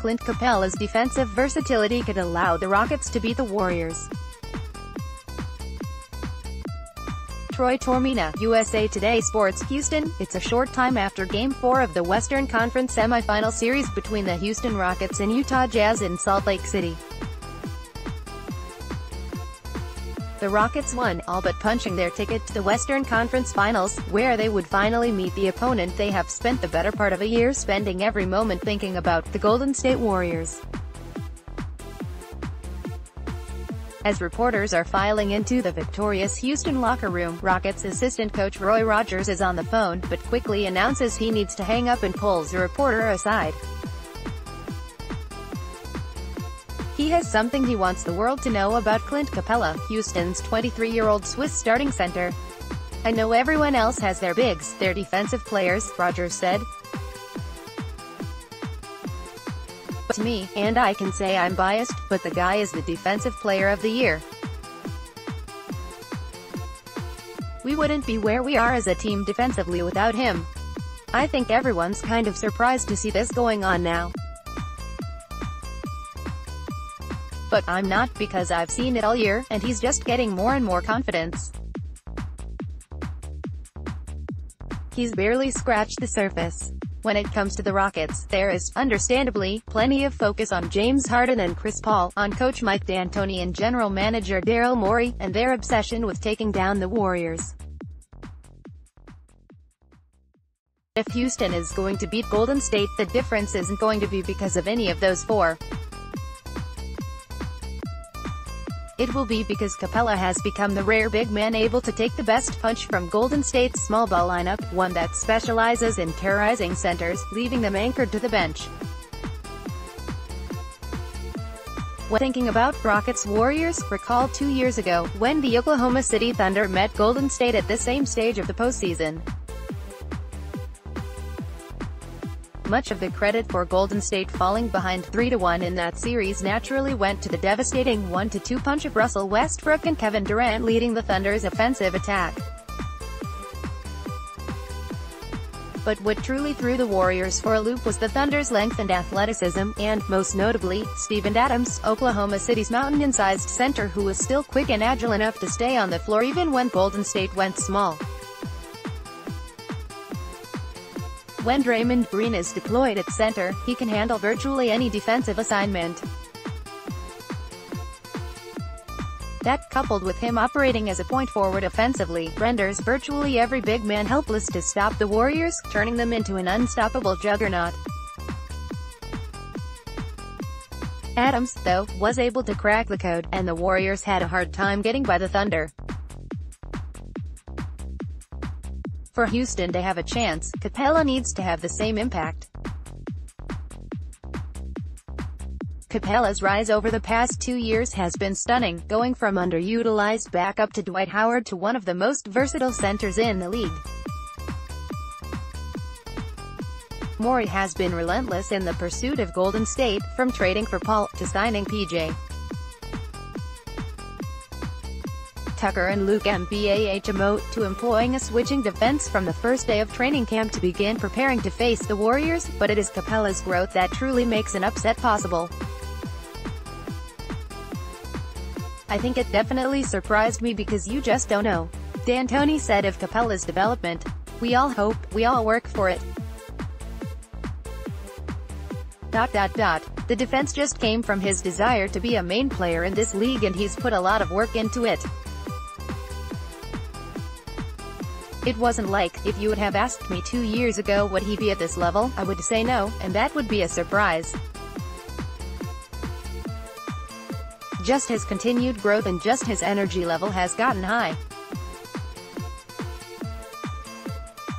Clint Capela's defensive versatility could allow the Rockets to beat the Warriors. Taormina, USA Today Sports. Houston, it's a short time after Game 4 of the Western Conference semifinal series between the Houston Rockets and Utah Jazz in Salt Lake City. The Rockets won, all but punching their ticket to the Western Conference Finals, where they would finally meet the opponent they have spent the better part of a year spending every moment thinking about, the Golden State Warriors. As reporters are filing into the victorious Houston locker room, Rockets assistant coach Roy Rogers is on the phone, but quickly announces he needs to hang up and pulls the reporter aside. He has something he wants the world to know about Clint Capela, Houston's 23-year-old Swiss starting center. "I know everyone else has their bigs, their defensive players," Rogers said. "But to me, and I can say I'm biased, but the guy is the defensive player of the year. We wouldn't be where we are as a team defensively without him. I think everyone's kind of surprised to see this going on now. But I'm not, because I've seen it all year, and he's just getting more and more confidence. He's barely scratched the surface." When it comes to the Rockets, there is, understandably, plenty of focus on James Harden and Chris Paul, on coach Mike D'Antoni and general manager Daryl Morey, and their obsession with taking down the Warriors. If Houston is going to beat Golden State, the difference isn't going to be because of any of those four. It will be because Capela has become the rare big man able to take the best punch from Golden State's small ball lineup, one that specializes in terrorizing centers, leaving them anchored to the bench. When thinking about Rockets-Warriors, recall 2 years ago, when the Oklahoma City Thunder met Golden State at the same stage of the postseason. Much of the credit for Golden State falling behind 3-1 in that series naturally went to the devastating 1-2 punch of Russell Westbrook and Kevin Durant leading the Thunder's offensive attack. But what truly threw the Warriors for a loop was the Thunder's length and athleticism, and, most notably, Steven Adams, Oklahoma City's mountain-sized center who was still quick and agile enough to stay on the floor even when Golden State went small. When Draymond Green is deployed at center, he can handle virtually any defensive assignment. That, coupled with him operating as a point forward offensively, renders virtually every big man helpless to stop the Warriors, turning them into an unstoppable juggernaut. Adams, though, was able to crack the code, and the Warriors had a hard time getting by the Thunder. For Houston to have a chance, Capela needs to have the same impact. Capela's rise over the past 2 years has been stunning, going from underutilized backup to Dwight Howard to one of the most versatile centers in the league. Morey has been relentless in the pursuit of Golden State, from trading for Paul, to signing P.J. Tucker and Luke Mbahmo, to employing a switching defense from the first day of training camp to begin preparing to face the Warriors, but it is Capela's growth that truly makes an upset possible. "I think it definitely surprised me because you just don't know," D'Antoni said of Capela's development. "We all hope, we all work for it. The defense just came from his desire to be a main player in this league and he's put a lot of work into it. It wasn't like, if you would have asked me 2 years ago would he be at this level, I would say no, and that would be a surprise. Just his continued growth and just his energy level has gotten high.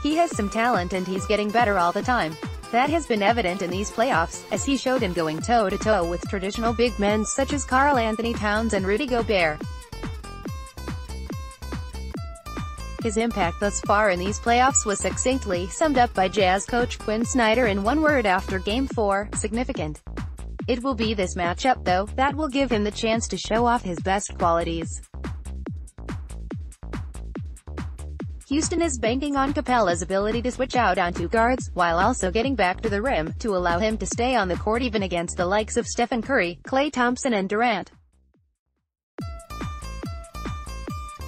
He has some talent and he's getting better all the time. That has been evident in these playoffs, as he showed in going toe-to-toe with traditional big men such as Karl Anthony Towns and Rudy Gobert. His impact thus far in these playoffs was succinctly summed up by Jazz coach Quinn Snyder in one word after Game 4, significant. It will be this matchup, though, that will give him the chance to show off his best qualities. Houston is banking on Capela's ability to switch out on two guards, while also getting back to the rim, to allow him to stay on the court even against the likes of Stephen Curry, Klay Thompson and Durant.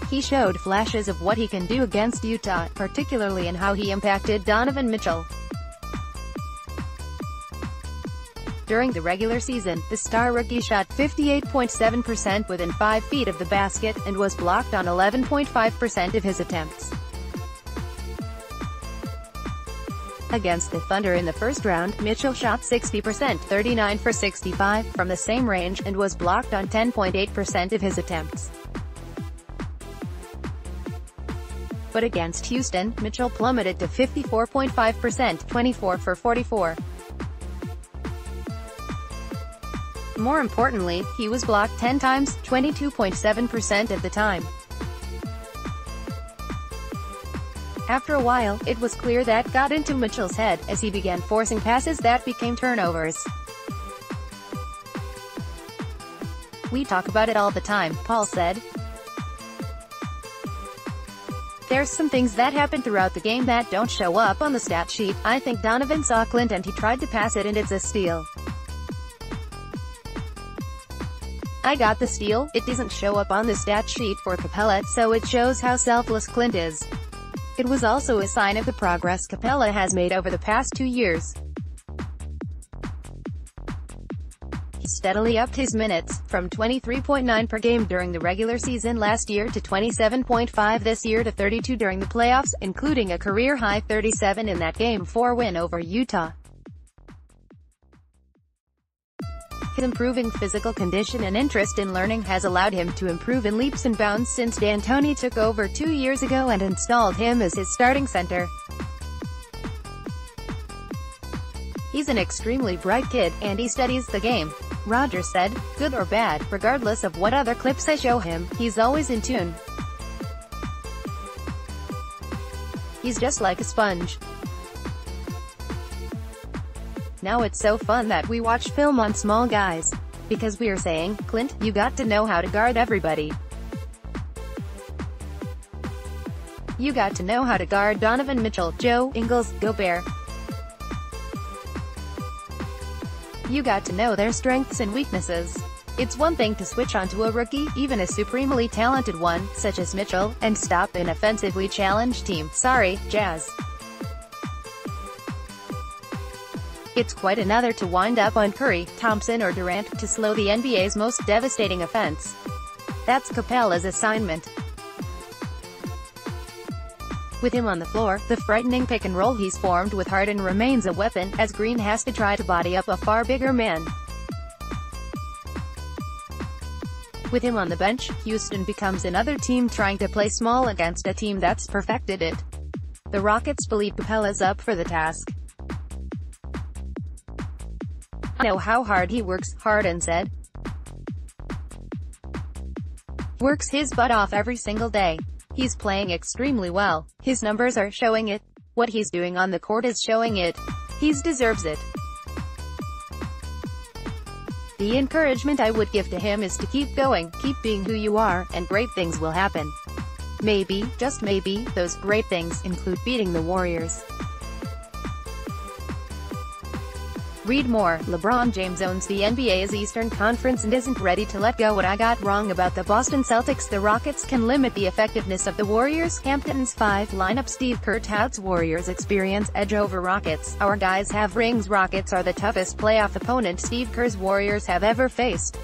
He showed flashes of what he can do against Utah, particularly in how he impacted Donovan Mitchell. During the regular season, the star rookie shot 58.7% within 5 feet of the basket, and was blocked on 11.5% of his attempts. Against the Thunder in the first round, Mitchell shot 60%, 39 for 65, from the same range, and was blocked on 10.8% of his attempts. But against Houston, Mitchell plummeted to 54.5%, 24 for 44. More importantly, he was blocked 10 times, 22.7% of the time. After a while, it was clear that got into Mitchell's head, as he began forcing passes that became turnovers. "We talk about it all the time," Paul said. "There's some things that happen throughout the game that don't show up on the stat sheet. I think Donovan saw Clint and he tried to pass it and it's a steal. I got the steal. It doesn't show up on the stat sheet for Capela, so it shows how selfless Clint is. It was also a sign of the progress Capela has made over the past 2 years. He steadily upped his minutes, from 23.9 per game during the regular season last year to 27.5 this year to 32 during the playoffs, including a career-high 37 in that Game 4 win over Utah. His improving physical condition and interest in learning has allowed him to improve in leaps and bounds since D'Antoni took over 2 years ago and installed him as his starting center. He's an extremely bright kid, and he studies the game," Rogers said. "Good or bad, regardless of what other clips I show him, he's always in tune. He's just like a sponge. Now it's so fun that we watch film on small guys. Because we're saying, Clint, you got to know how to guard everybody. You got to know how to guard Donovan Mitchell, Joe Ingles, Gobert. You got to know their strengths and weaknesses. It's one thing to switch onto a rookie, even a supremely talented one, such as Mitchell, and stop an offensively challenged team. Sorry, Jazz. It's quite another to wind up on Curry, Thompson or Durant, to slow the NBA's most devastating offense. That's Capela's assignment. With him on the floor, the frightening pick-and-roll he's formed with Harden remains a weapon, as Green has to try to body up a far bigger man. With him on the bench, Houston becomes another team trying to play small against a team that's perfected it. The Rockets believe Capela's up for the task. "I know how hard he works," Harden said. "Works his butt off every single day. He's playing extremely well. His numbers are showing it. What he's doing on the court is showing it. He deserves it. The encouragement I would give to him is to keep going, keep being who you are, and great things will happen. Maybe, just maybe, those great things include beating the Warriors." Read more. LeBron James owns the NBA's Eastern Conference and isn't ready to let go. What I got wrong about the Boston Celtics. The Rockets can limit the effectiveness of the Warriors. Hampton's 5 lineup. Steve Kerr touts Warriors experience edge over Rockets. "Our guys have rings. Rockets are the toughest playoff opponent Steve Kerr's Warriors have ever faced.